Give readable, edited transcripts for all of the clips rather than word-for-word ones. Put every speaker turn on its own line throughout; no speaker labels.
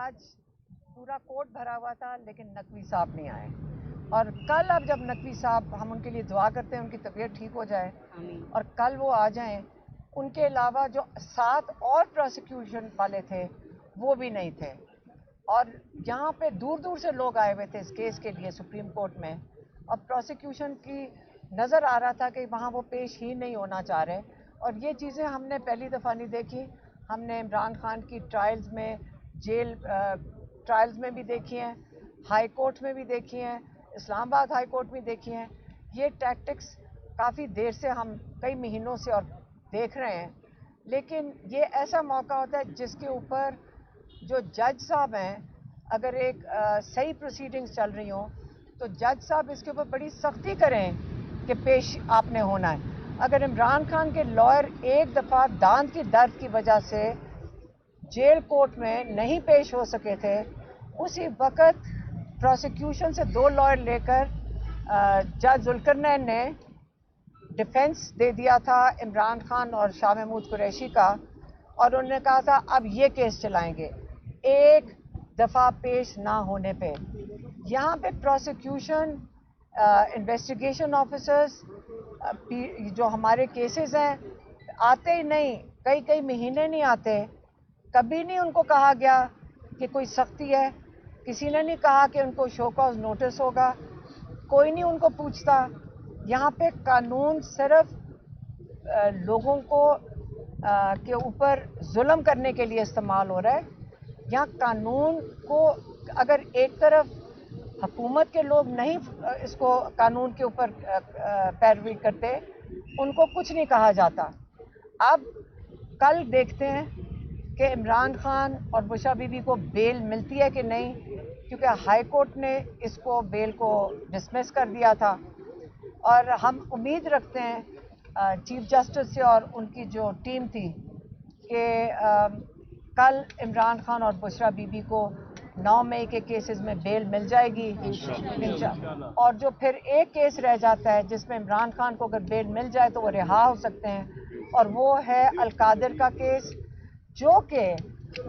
آج پورا کوٹ بھرا ہوا تھا لیکن نقوی صاحب نہیں آئے، اور کل اب جب نقوی صاحب، ہم ان کے لیے دعا کرتے ہیں ان کی طبیعت ٹھیک ہو جائے اور کل وہ آ جائیں. ان کے علاوہ جو 7 اور پروسیکیوشن والے تھے وہ بھی نہیں تھے، اور یہاں پہ دور دور سے لوگ آئے ہوئے تھے اس کیس کے لیے سپریم کورٹ میں، اور پروسیکیوشن کی نظر آ رہا تھا کہ وہاں وہ پیش ہی نہیں ہونا چاہ رہے. اور یہ چیزیں ہم نے پہلی دفعہ نہیں دیکھی. ہم نے عمران خان کی ٹرائلز میں، جیل ٹرائلز میں بھی دیکھی ہیں، ہائی کورٹ میں بھی دیکھی ہیں، اسلام آباد ہائی کورٹ میں دیکھی ہیں. یہ ٹیکٹکس کافی دیر سے ہم کئی مہینوں سے اور دیکھ رہے ہیں، لیکن یہ ایسا موقع ہوتا ہے جس کے اوپر جو جج صاحب ہیں، اگر ایک صحیح پروسیڈنگز چل رہی ہوں تو جج صاحب اس کے اوپر بڑی سختی کریں کہ پیش آپ نے ہونا ہے. اگر عمران خان کے لائر ایک دفعہ دانت کی درد کی وجہ سے جیل کورٹ میں نہیں پیش ہو سکے تھے، اسی وقت پروسیکیوشن سے 2 لائر لے کر جج ذوالقرنین نے ڈیفنس دے دیا تھا عمران خان اور شاہ محمود قریشی کا، اور انہوں نے کہا تھا اب یہ کیس چلائیں گے ایک دفعہ پیش نہ ہونے پہ. یہاں پہ پروسیکیوشن، انویسٹیگیشن آفیسرز جو ہمارے کیسز ہیں آتے ہی نہیں، کئی مہینے نہیں آتے. کبھی نہیں ان کو کہا گیا کہ کوئی سختی ہے، کسی نے نہیں کہا کہ ان کو شو کاز نوٹس ہوگا، کوئی نہیں ان کو پوچھتا. یہاں پہ قانون صرف لوگوں کو کے اوپر ظلم کرنے کے لیے استعمال ہو رہا ہے. یہاں قانون کو اگر ایک طرف حکومت کے لوگ نہیں اس کو قانون کے اوپر پیروی کرتے، ان کو کچھ نہیں کہا جاتا. اب کل دیکھتے ہیں کہ عمران خان اور بشرا بی بی کو بیل ملتی ہے کہ نہیں، کیونکہ ہائی کورٹ نے اس کو بیل کو ڈسمس کر دیا تھا. اور ہم امید رکھتے ہیں چیف جسٹس سے اور ان کی جو ٹیم تھی کہ کل عمران خان اور بشرا بی بی کو 9 مئی کے کیسز میں بیل مل جائے گی انشاءاللہ. اور جو پھر ایک کیس رہ جاتا ہے جس میں عمران خان کو اگر بیل مل جائے تو وہ رہا ہو سکتے ہیں، اور وہ ہے القادر کا کیس، جو کہ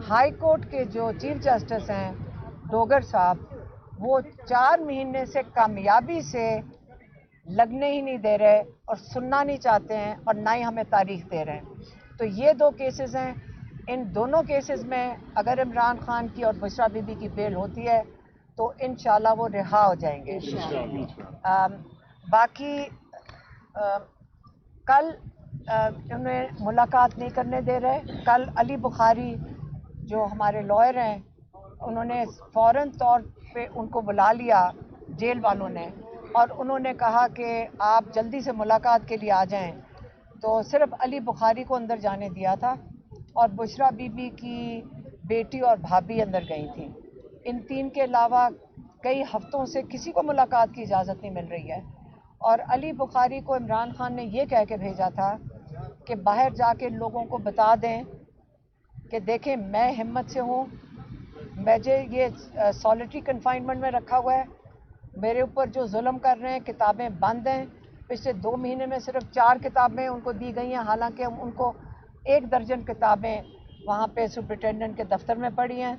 ہائی کورٹ کے جو چیف جسٹس ہیں ڈوگر صاحب، وہ 4 مہینے سے کامیابی سے لگنے ہی نہیں دے رہے اور سننا نہیں چاہتے ہیں، اور نہ ہی ہمیں تاریخ دے رہے ہیں. تو یہ 2 کیسز ہیں. ان دونوں کیسز میں اگر عمران خان کی اور بشرا بی بی کی بیل ہوتی ہے تو انشاءاللہ وہ رہا ہو جائیں گے. باقی کل انہیں ملاقات نہیں کرنے دے رہے. کل علی بخاری جو ہمارے لائر ہیں، انہوں نے فوراً طور پہ ان کو بلا لیا جیل والوں نے، اور انہوں نے کہا کہ آپ جلدی سے ملاقات کے لیے آ جائیں. تو صرف علی بخاری کو اندر جانے دیا تھا، اور بشرا بی بی کی بیٹی اور بھابھی اندر گئی تھیں. ان 3 کے علاوہ کئی ہفتوں سے کسی کو ملاقات کی اجازت نہیں مل رہی ہے. اور علی بخاری کو عمران خان نے یہ کہہ کے بھیجا تھا کہ باہر جا کے لوگوں کو بتا دیں کہ دیکھیں میں ہمت سے ہوں، مجھے یہ سالٹری کنفائنمنٹ میں رکھا ہوا ہے، میرے اوپر جو ظلم کر رہے ہیں، کتابیں بند ہیں. پچھلے 2 مہینے میں صرف 4 کتابیں ان کو دی گئی ہیں، حالانکہ ان کو 1 درجن کتابیں وہاں پہ سپرنٹینڈنٹ کے دفتر میں پڑھی ہیں.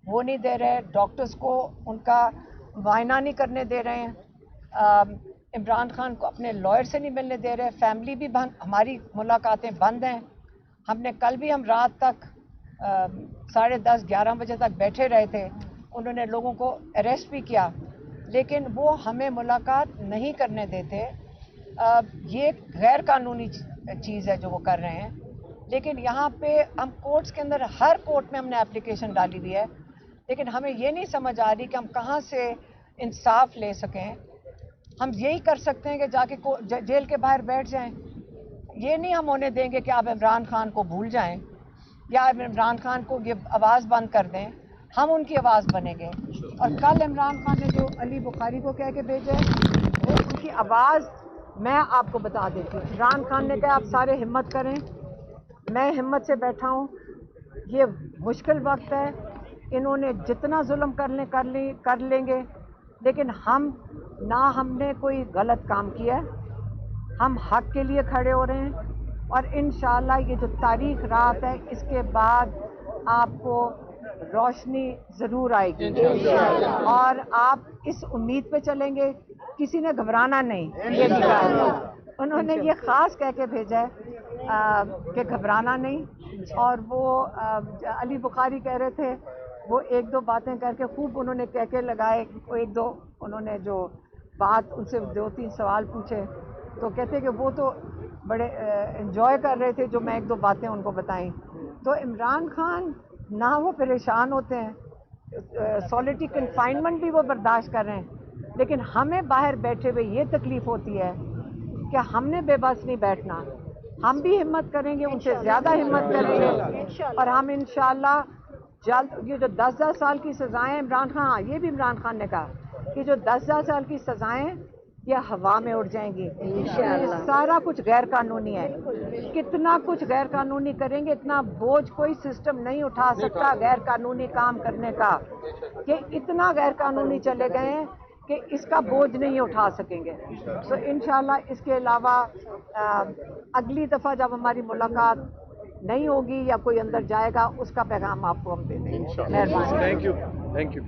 وہ نہیں دے رہے. ڈاکٹرز کو ان کا معائنہ نہیں کرنے دے رہے ہیں. عمران خان کو اپنے لائر سے نہیں ملنے دے رہے. فیملی بھی بند، ہماری ملاقاتیں بند ہیں. ہم نے کل بھی ہم رات تک 10:30 11 بجے تک بیٹھے رہے تھے. انہوں نے لوگوں کو اریسٹ بھی کیا، لیکن وہ ہمیں ملاقات نہیں کرنے دیتے. یہ غیر قانونی چیز ہے جو وہ کر رہے ہیں. لیکن یہاں پہ ہم کورٹس کے اندر ہر کورٹ میں ہم نے اپلیکیشن ڈالی ہوئی ہے، لیکن ہمیں یہ نہیں سمجھ آ رہی کہ ہم کہاں سے انصاف لے سکیں. ہم یہی کر سکتے ہیں کہ جا کے جیل کے باہر بیٹھ جائیں. یہ نہیں ہم ہونے دیں گے کہ آپ عمران خان کو بھول جائیں یا عمران خان کو یہ آواز بند کر دیں. ہم ان کی آواز بنیں گے. اور کل عمران خان نے جو علی بخاری کو کہہ کے بھیجے، وہ ان کی آواز میں آپ کو بتا دیتی ہوں. عمران خان نے کہا آپ سارے ہمت کریں، میں ہمت سے بیٹھا ہوں. یہ مشکل وقت ہے، انہوں نے جتنا ظلم کر لیں گے، لیکن ہم نے کوئی غلط کام کیا ہے. ہم حق کے لیے کھڑے ہو رہے ہیں، اور انشاءاللہ یہ جو تاریخ رات ہے اس کے بعد آپ کو روشنی ضرور آئے گی اور آپ اس امید پہ چلیں گے کسی نے گھبرانا نہیں. یہ بھی کہا انہوں نے, یہ خاص کہہ کے بھیجا ہے کہ گھبرانا نہیں. اور وہ علی بخاری کہہ رہے تھے, وہ ایک دو باتیں کر کے خوب انہوں نے کہہ کے لگائے, وہ ایک دو انہوں نے جو بات ان سے 2-3 سوال پوچھے تو کہتے کہ وہ تو بڑے انجوائے کر رہے تھے جو میں ایک دو باتیں ان کو بتائیں. تو عمران خان نہ وہ پریشان ہوتے ہیں, سولیٹی کنفائنمنٹ بھی وہ برداشت کر رہے ہیں, لیکن ہمیں باہر بیٹھے ہوئے یہ تکلیف ہوتی ہے کہ ہم نے بے بس نہیں بیٹھنا, ہم بھی ہمت کریں گے, ان سے زیادہ ہمت کریں گے اور ہم انشاءاللہ جلد. یہ جو 10-10 سال کی سزائیں عمران خان, یہ بھی عمران خان نے کہا کہ جو 10-10 سال کی سزائیں یہ ہوا میں اڑ جائیں گی. یہ سارا کچھ غیر قانونی ہے, کتنا کچھ غیر قانونی کریں گے, اتنا بوجھ کوئی سسٹم نہیں اٹھا سکتا غیر قانونی کام کرنے کا, کہ اتنا غیر قانونی چلے گئے ہیں کہ اس کا بوجھ نہیں اٹھا سکیں گے. تو انشاءاللہ اس کے علاوہ اگلی دفعہ جب ہماری ملاقات نہیں ہوگی یا کوئی اندر جائے گا, اس کا پیغام آپ کو ہم دے دیں گے. مہربانی.
Thank you.